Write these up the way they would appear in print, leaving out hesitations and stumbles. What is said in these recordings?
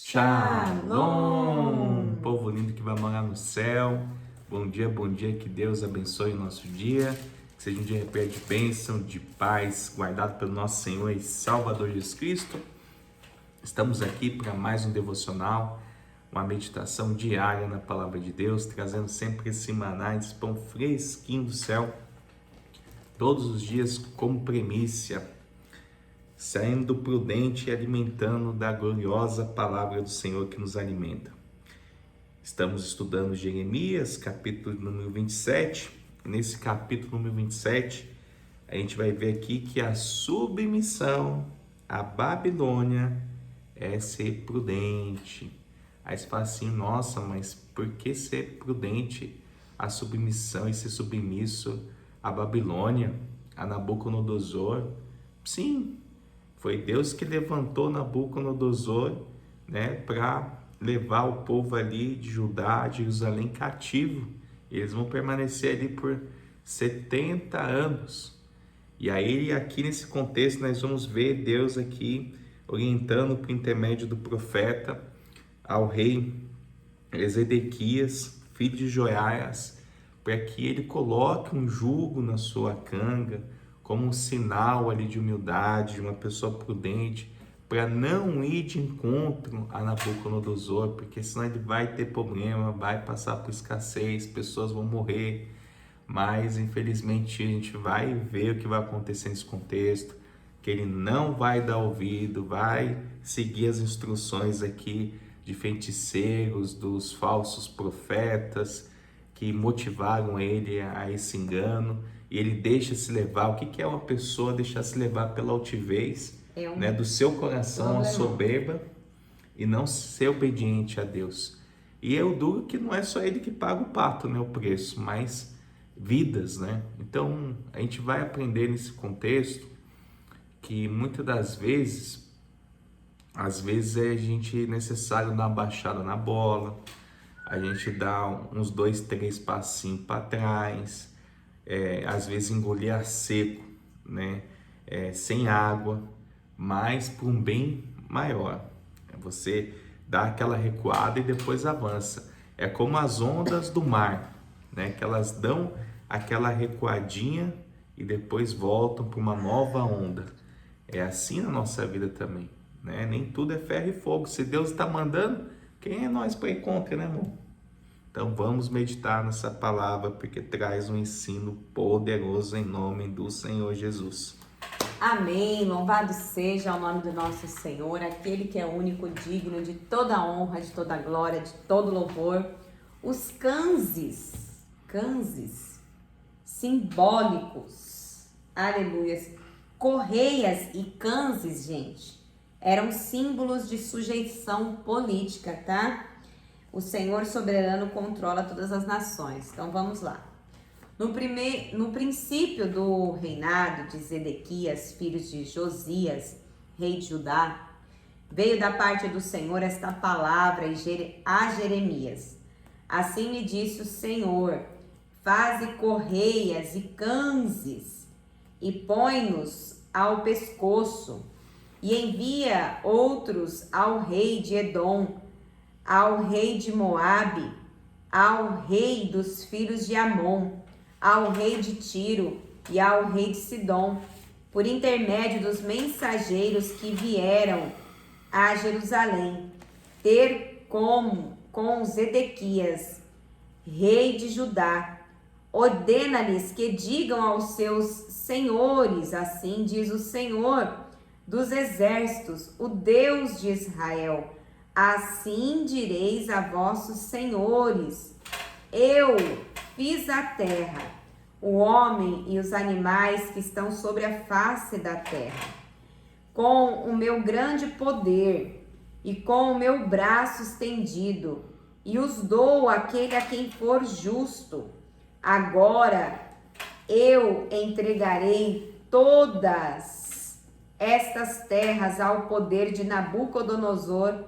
Shalom! Povo lindo que vai morar no céu. Bom dia, que Deus abençoe o nosso dia. Que seja um dia repleto de bênção, de paz, guardado pelo nosso Senhor e Salvador Jesus Cristo. Estamos aqui para mais um devocional, uma meditação diária na Palavra de Deus, trazendo sempre esse maná, esse pão fresquinho do céu, todos os dias como primícia, saindo prudente e alimentando da gloriosa palavra do Senhor que nos alimenta. Estamos estudando Jeremias, capítulo número 27. Nesse capítulo número 27, a gente vai ver aqui que a submissão à Babilônia é ser prudente. Aí você fala assim, nossa, mas por que ser prudente a submissão e ser submisso à Babilônia, a Nabucodonosor? Sim, foi Deus que levantou Nabucodonosor, para levar o povo ali de Judá, de Jerusalém cativo. Eles vão permanecer ali por 70 anos. E aí aqui nesse contexto nós vamos ver Deus aqui orientando por intermédio do profeta ao rei Ezequias, filho de Joiás, para que ele coloque um jugo na sua canga, como um sinal ali de humildade, de uma pessoa prudente, para não ir de encontro a Nabucodonosor, porque senão ele vai ter problema, vai passar por escassez, pessoas vão morrer. Mas infelizmente a gente vai ver o que vai acontecer nesse contexto, que ele não vai dar ouvido, vai seguir as instruções aqui de feiticeiros, dos falsos profetas que motivaram ele a esse engano. E ele deixa se levar. O que é uma pessoa deixar se levar pela altivez, do seu coração, a soberba, e não ser obediente a Deus? E é o duro que não é só ele que paga o pato, o preço, mas vidas, Então, a gente vai aprender nesse contexto que muitas das vezes, às vezes é a gente necessário dar uma baixada na bola, a gente dá uns 2, 3 passinhos para trás, às vezes engolir a seco, sem água, mas por um bem maior. Você dá aquela recuada e depois avança. É como as ondas do mar, que elas dão aquela recuadinha e depois voltam para uma nova onda. É assim na nossa vida também, Nem tudo é ferro e fogo. Se Deus está mandando, quem é nós para ir contra, amor? Então vamos meditar nessa palavra, porque traz um ensino poderoso em nome do Senhor Jesus. Amém, louvado seja o nome do nosso Senhor, aquele que é único, digno de toda honra, de toda glória, de todo louvor. Os canzes simbólicos, aleluias, correias e canzes, gente, eram símbolos de sujeição política, tá? O Senhor soberano controla todas as nações. Então vamos lá. No princípio do reinado de Zedequias, filho de Josias, rei de Judá, veio da parte do Senhor esta palavra a Jeremias. Assim me disse o Senhor: faze correias e canzes e põe-nos ao pescoço, e envia outros ao rei de Edom, ao rei de Moabe, ao rei dos filhos de Amon, ao rei de Tiro e ao rei de Sidom, por intermédio dos mensageiros que vieram a Jerusalém, ter com Zedequias, rei de Judá. Ordena-lhes que digam aos seus senhores, assim diz o Senhor dos exércitos, o Deus de Israel: assim direis a vossos senhores: eu fiz a terra, o homem e os animais que estão sobre a face da terra, com o meu grande poder e com o meu braço estendido, e os dou àquele a quem for justo. Agora eu entregarei todas estas terras ao poder de Nabucodonosor,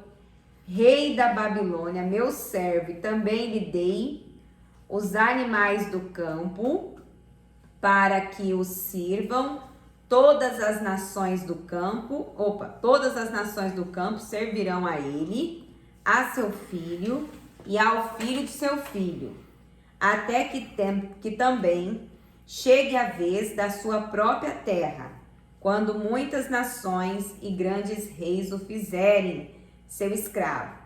rei da Babilônia, meu servo, e também lhe dei os animais do campo para que os sirvam. Todas as nações do campo servirão a ele. a seu filho e ao filho de seu filho, até que também chegue a vez da sua própria terra, quando muitas nações e grandes reis o fizerem seu escravo.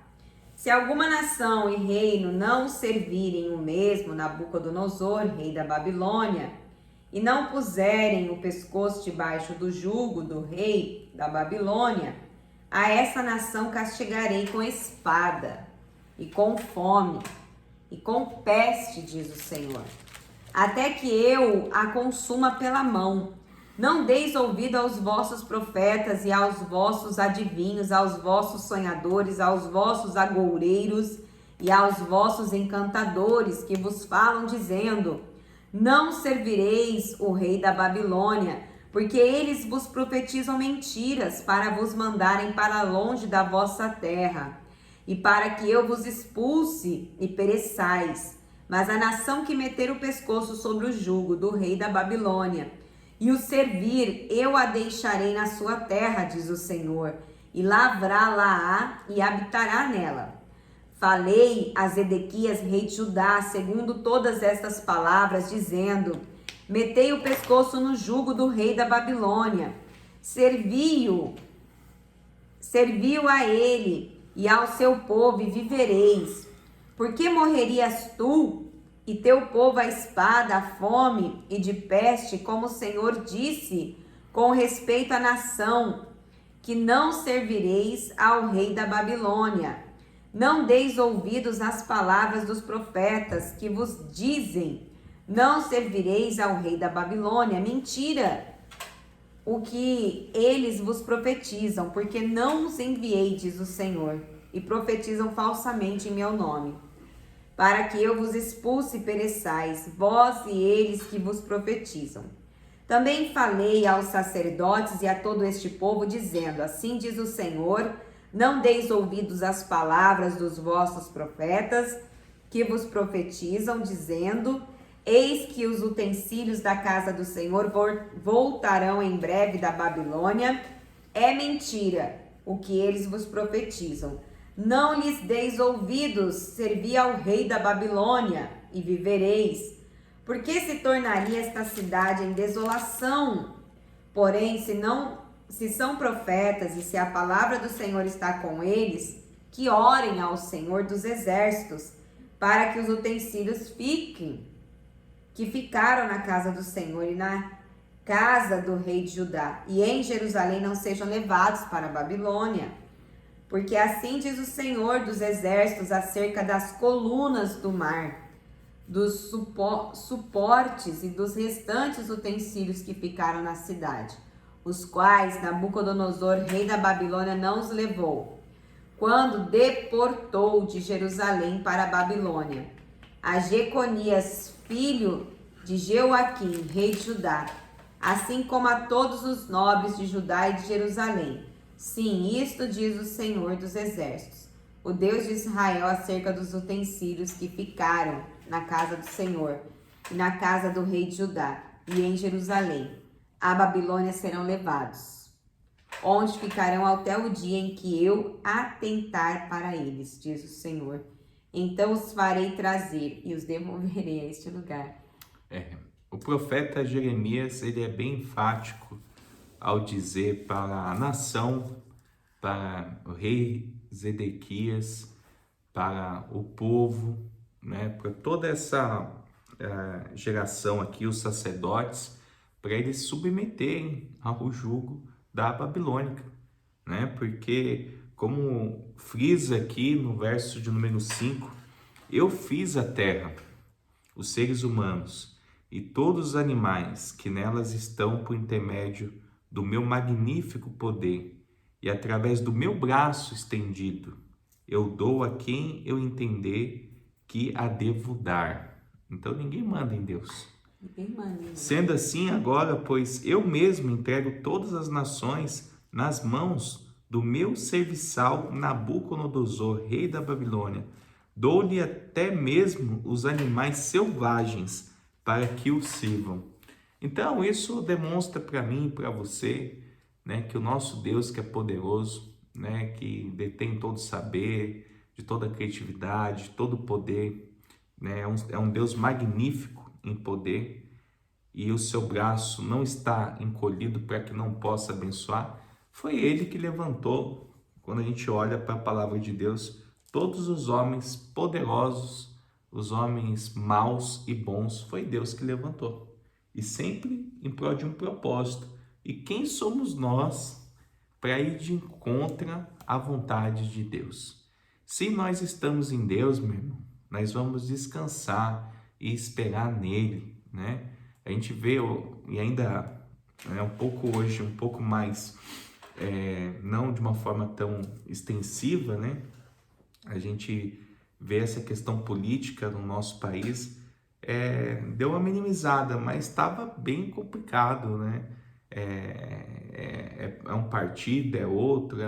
Se alguma nação e reino não servirem o mesmo Nabucodonosor, rei da Babilônia, e não puserem o pescoço debaixo do jugo do rei da Babilônia, a essa nação castigarei com espada, e com fome, e com peste, diz o Senhor, até que eu a consuma pela mão. Não deis ouvido aos vossos profetas e aos vossos adivinhos, aos vossos sonhadores, aos vossos agoureiros e aos vossos encantadores que vos falam dizendo: não servireis o rei da Babilônia, porque eles vos profetizam mentiras para vos mandarem para longe da vossa terra, e para que eu vos expulse e pereçais. Mas a nação que meter o pescoço sobre o jugo do rei da Babilônia e o servir, eu a deixarei na sua terra, diz o Senhor, e lavrá-la-á e habitará nela. Falei a Zedequias, rei de Judá, segundo todas estas palavras, dizendo: metei o pescoço no jugo do rei da Babilônia, serviu a ele e ao seu povo, e vivereis. Por que morrerias tu e teu povo a espada, a fome e de peste, como o Senhor disse com respeito à nação, que não servireis ao rei da Babilônia? Não deis ouvidos às palavras dos profetas que vos dizem: não servireis ao rei da Babilônia. Mentira o que eles vos profetizam, porque não os enviei, diz o Senhor, e profetizam falsamente em meu nome, para que eu vos expulse e pereçais, vós e eles que vos profetizam. Também falei aos sacerdotes e a todo este povo, dizendo: assim diz o Senhor, não deis ouvidos às palavras dos vossos profetas, que vos profetizam, dizendo: eis que os utensílios da casa do Senhor voltarão em breve da Babilônia. É mentira o que eles vos profetizam. Não lhes deis ouvidos, servi ao rei da Babilônia, e vivereis. Porque se tornaria esta cidade em desolação? Porém, se são profetas e se a palavra do Senhor está com eles, que orem ao Senhor dos exércitos, para que os utensílios que ficaram na casa do Senhor e na casa do rei de Judá, e em Jerusalém não sejam levados para a Babilônia. Porque assim diz o Senhor dos exércitos acerca das colunas do mar, dos suportes e dos restantes utensílios que ficaram na cidade, os quais Nabucodonosor, rei da Babilônia, não os levou, quando deportou de Jerusalém para a Babilônia a Jeconias, filho de Jeoaquim, rei de Judá, assim como a todos os nobres de Judá e de Jerusalém. Sim, isto diz o Senhor dos exércitos, o Deus de Israel, acerca dos utensílios que ficaram na casa do Senhor e na casa do rei de Judá e em Jerusalém. A Babilônia serão levados, onde ficarão até o dia em que eu atentar para eles, diz o Senhor. Então os farei trazer e os devolverei a este lugar. O profeta Jeremias, ele é bem enfático ao dizer para a nação, para o rei Zedequias, para o povo, né, para toda essa geração aqui, os sacerdotes, para eles submeterem ao jugo da Babilônica, né? Porque, como frisa aqui no verso de número 5, eu fiz a terra, os seres humanos e todos os animais que nelas estão por intermédio do meu magnífico poder, e através do meu braço estendido, eu dou a quem eu entender que a devo dar. Então ninguém manda em Deus. Sendo assim agora, pois eu mesmo entrego todas as nações nas mãos do meu serviçal Nabucodonosor, rei da Babilônia, dou-lhe até mesmo os animais selvagens para que o sirvam. Então, isso demonstra para mim e para você, né, que o nosso Deus, que é poderoso, né, que detém todo saber, de toda a criatividade, de todo o poder, né? É um Deus magnífico em poder, e o seu braço não está encolhido para que não possa abençoar. Foi ele que levantou, quando a gente olha para a palavra de Deus, todos os homens poderosos, os homens maus e bons, foi Deus que levantou. E sempre em prol de um propósito. E quem somos nós para ir de encontro à vontade de Deus? Se nós estamos em Deus, meu irmão, nós vamos descansar e esperar nele, né? A gente vê, e ainda é um pouco hoje, um pouco mais, não de uma forma tão extensiva, né? A gente vê essa questão política no nosso país, deu uma minimizada, mas estava bem complicado, né? É um partido, é outro,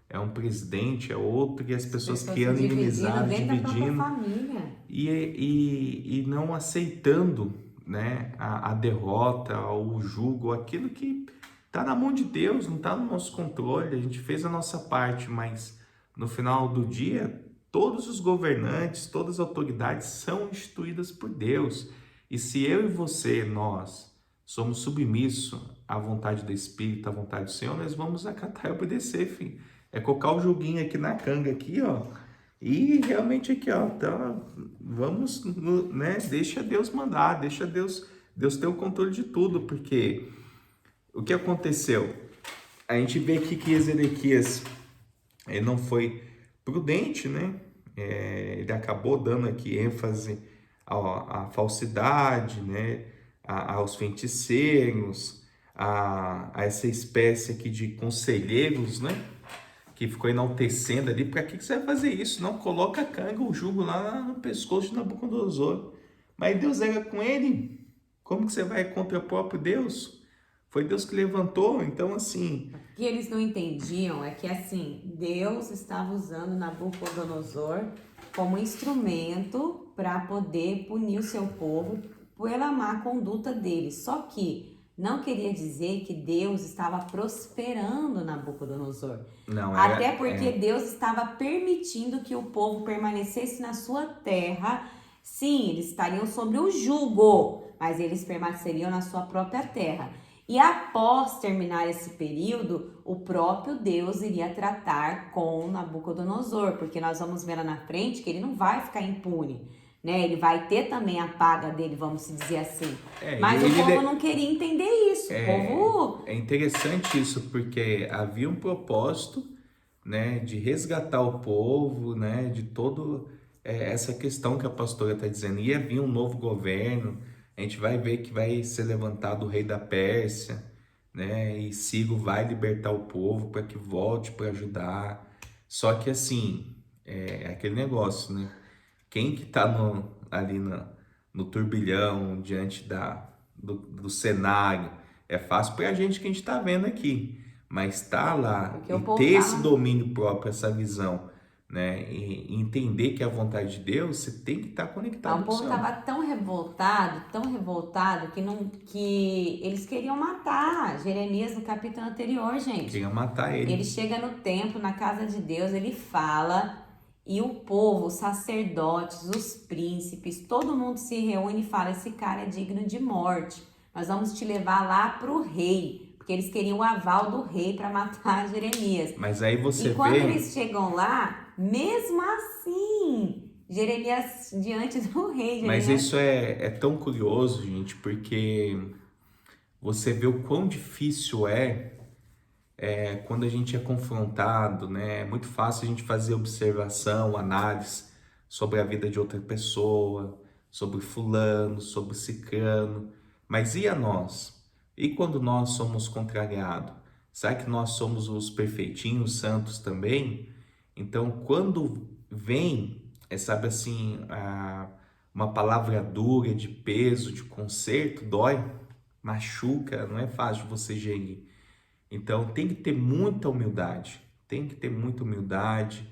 é um presidente, é outro, e as pessoas criando dividindo inimizade, dentro da própria dividindo família. e não aceitando, né, a derrota, o jugo, aquilo que está na mão de Deus, não está no nosso controle. A gente fez a nossa parte, mas no final do dia, todos os governantes, todas as autoridades são instituídas por Deus. E se eu e você, nós, somos submissos à vontade do Espírito, à vontade do Senhor, nós vamos acatar e obedecer, filho. É colocar o joguinho aqui na canga, aqui, ó. E realmente aqui, ó, então, vamos, né? Deixa Deus mandar, deixa Deus ter o controle de tudo, porque o que aconteceu? A gente vê aqui que Ezequias, ele não foi prudente, né? Ele acabou dando aqui ênfase à falsidade, né? Aos feiticeiros, a essa espécie aqui de conselheiros, né? Que ficou enaltecendo ali. Para que você vai fazer isso? Não coloca a canga, o jugo lá no pescoço de Nabucodonosor. Mas Deus era com ele. Como que você vai contra o próprio Deus? Foi Deus que levantou. Então, assim, O que eles não entendiam é que, assim, Deus estava usando Nabucodonosor como instrumento para poder punir o seu povo pela má conduta dele. Só que não queria dizer que Deus estava prosperando Nabucodonosor. não Até porque Deus estava permitindo que o povo permanecesse na sua terra. Sim, eles estariam sobre o jugo, mas eles permaneceriam na sua própria terra. E após terminar esse período, o próprio Deus iria tratar com Nabucodonosor, porque nós vamos ver lá na frente que ele não vai ficar impune, né? Ele vai ter também a paga dele, vamos dizer assim. Mas o povo não queria entender isso. O povo... É interessante isso, porque havia um propósito, né, de resgatar o povo, né, de todo essa questão que a pastora está dizendo. Ia vir um novo governo, a gente vai ver que vai ser levantado o rei da Pérsia, né, e Ciro vai libertar o povo para que volte para ajudar. Só que assim, é aquele negócio, né? Quem que está ali no turbilhão, diante do cenário, é fácil para a gente que a gente está vendo aqui, mas tá lá Porque e o povo ter esse tava... domínio próprio, essa visão, né? E entender que é a vontade de Deus, você tem que estar conectado O com o povo céu. estava tão revoltado que eles queriam matar Jeremias no capítulo anterior, gente. Queria matar ele. Ele chega no templo, na casa de Deus, ele fala, e o povo, os sacerdotes, os príncipes, todo mundo se reúne e fala: esse cara é digno de morte, nós vamos te levar lá para o rei, porque eles queriam o aval do rei para matar Jeremias. Mas aí você E quando vê... eles chegam lá, mesmo assim, Jeremias diante do rei. Jeremias... Mas isso é tão curioso, gente, porque você vê o quão difícil quando a gente é confrontado, né? É muito fácil a gente fazer observação, análise sobre a vida de outra pessoa, sobre fulano, sobre cicrano. Mas e a nós? E quando nós somos contrariados? Será que nós somos os perfeitinhos, santos também? Então, quando vem, sabe assim, uma palavra dura, de peso, de conserto, dói, machuca, não é fácil você gerir. Então tem que ter muita humildade, tem que ter muita humildade,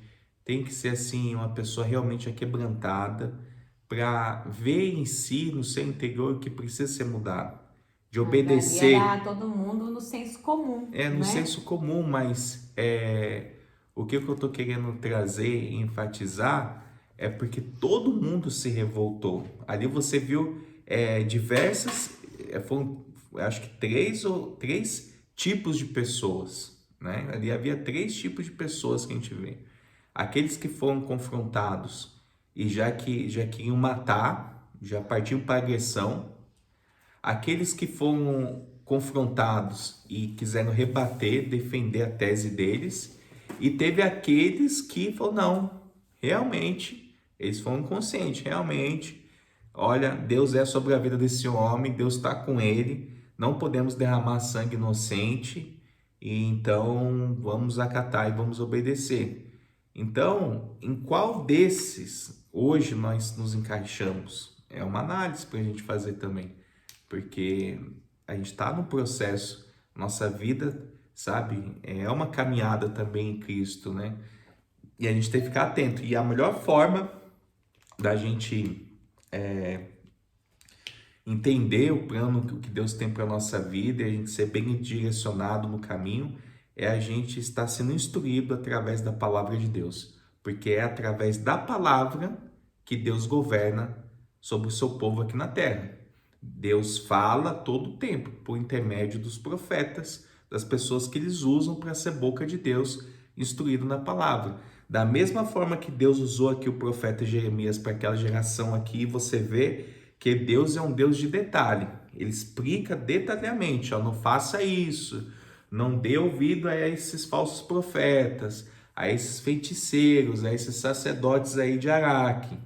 tem que ser assim uma pessoa realmente aquebrantada para ver em si, no seu interior, o que precisa ser mudado, de obedecer. Era todo mundo no senso comum, No né? senso comum, mas O que eu estou querendo trazer e enfatizar é porque todo mundo se revoltou. Ali você viu diversas, foram, acho que três tipos de pessoas, né? Ali havia três tipos de pessoas que a gente vê. Aqueles que foram confrontados e já queriam matar, já partiam para agressão. Aqueles que foram confrontados e quiseram rebater, defender a tese deles. E teve aqueles que falaram, não, realmente, eles foram conscientes, realmente, olha, Deus é sobre a vida desse homem, Deus está com ele, não podemos derramar sangue inocente, e então vamos acatar e vamos obedecer. Então, em qual desses hoje nós nos encaixamos? É uma análise para a gente fazer também, porque a gente está no processo, nossa vida, sabe, é uma caminhada também em Cristo, né? E a gente tem que ficar atento. E a melhor forma da gente entender o plano que Deus tem para a nossa vida e a gente ser bem direcionado no caminho é a gente estar sendo instruído através da palavra de Deus. Porque é através da palavra que Deus governa sobre o seu povo aqui na terra. Deus fala todo o tempo por intermédio dos profetas, das pessoas que eles usam para ser boca de Deus, instruído na palavra. Da mesma forma que Deus usou aqui o profeta Jeremias para aquela geração aqui, você vê que Deus é um Deus de detalhe. Ele explica detalhadamente, ó, não faça isso, não dê ouvido a esses falsos profetas, a esses feiticeiros, a esses sacerdotes aí de Araque.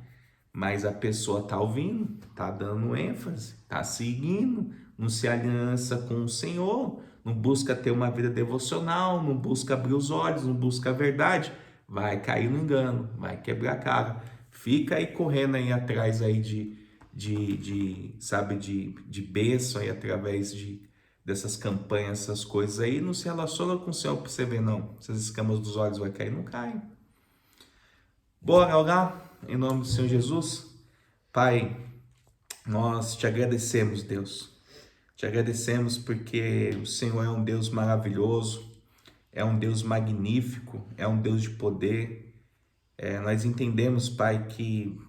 Mas a pessoa está ouvindo, está dando ênfase, está seguindo, não se aliança com o Senhor, não busca ter uma vida devocional, não busca abrir os olhos, não busca a verdade, vai cair no engano, vai quebrar a cara. Fica aí correndo aí atrás aí de bênção aí através dessas campanhas, essas coisas aí, não se relaciona com o Senhor para você ver não, se as escamas dos olhos vai cair, não caem. Bora orar? Em nome do Senhor Jesus. Pai, nós te agradecemos, Deus. Te agradecemos porque o Senhor é um Deus maravilhoso, é um Deus magnífico, é um Deus de poder. Nós entendemos, Pai, que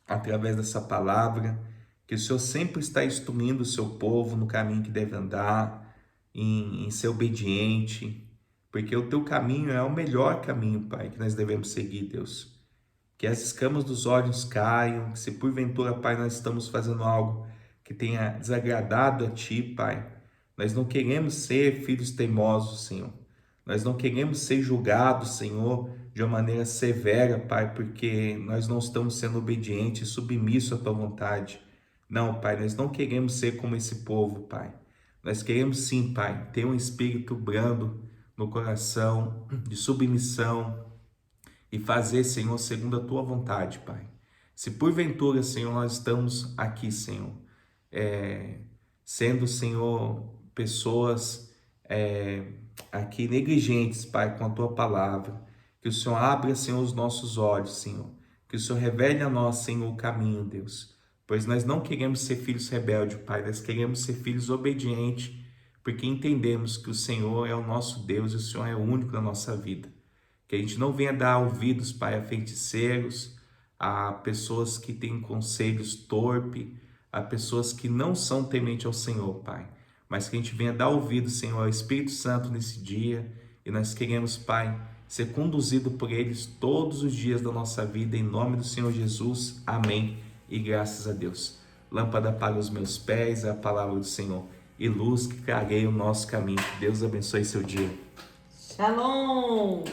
através dessa palavra, que o Senhor sempre está instruindo o seu povo no caminho que deve andar, em ser obediente, porque o teu caminho é o melhor caminho, Pai, que nós devemos seguir, Deus. Que as escamas dos olhos caiam, que se porventura, Pai, nós estamos fazendo algo que tenha desagradado a Ti, Pai. Nós não queremos ser filhos teimosos, Senhor. Nós não queremos ser julgados, Senhor, de uma maneira severa, Pai, porque nós não estamos sendo obedientes e submissos à Tua vontade. Não, Pai, nós não queremos ser como esse povo, Pai. Nós queremos sim, Pai, ter um espírito brando no coração, de submissão, e fazer, Senhor, segundo a Tua vontade, Pai. Se porventura, Senhor, nós estamos aqui, Senhor, sendo, Senhor, pessoas aqui negligentes, Pai, com a Tua palavra, que o Senhor abra, Senhor, os nossos olhos, Senhor, que o Senhor revele a nós, Senhor, o caminho, Deus, pois nós não queremos ser filhos rebeldes, Pai, nós queremos ser filhos obedientes, porque entendemos que o Senhor é o nosso Deus e o Senhor é o único na nossa vida. Que a gente não venha dar ouvidos, Pai, a feiticeiros, a pessoas que têm conselhos torpes, a pessoas que não são tementes ao Senhor, Pai. Mas que a gente venha dar ouvidos, Senhor, ao Espírito Santo nesse dia. E nós queremos, Pai, ser conduzido por eles todos os dias da nossa vida, em nome do Senhor Jesus. Amém. E graças a Deus. Lâmpada para os meus pés, é a palavra do Senhor. E luz que clareia o nosso caminho. Que Deus abençoe seu dia. Shalom!